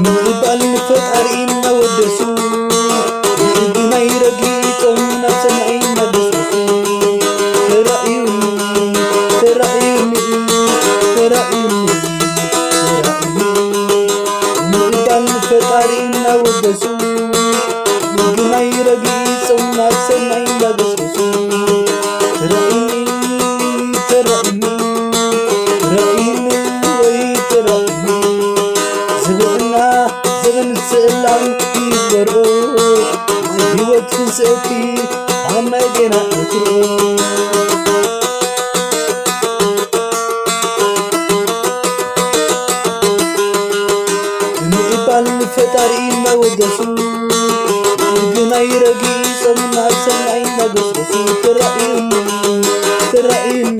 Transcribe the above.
ምባል ፈጣሪ እናወደሱ ብናይ ረጊፆም ናብ ሰማይ እናገሰሱ ተራእዩኒ ተራእዩኒ ተራእዩኒ ምባል ፈጣሪ እናወደሱ ብናይ ረጊፆም ናብ ሰማይ እናገሰሱ ተራእዩኒ ተራእዩኒ ተራእዩኒ ወይ ተራእዩኒ ዝብእና ዘበን ስእላም ይበርኦ ሕይወት ፍልሰቲ ኣብ ናይ ጤና እትርኦ ምባል ፈጣሪ እናወደሱ ብናይ ረጊፆም ናብ ሰማይ እናገሰሱ ተራእዩኒ ተራእዩኒ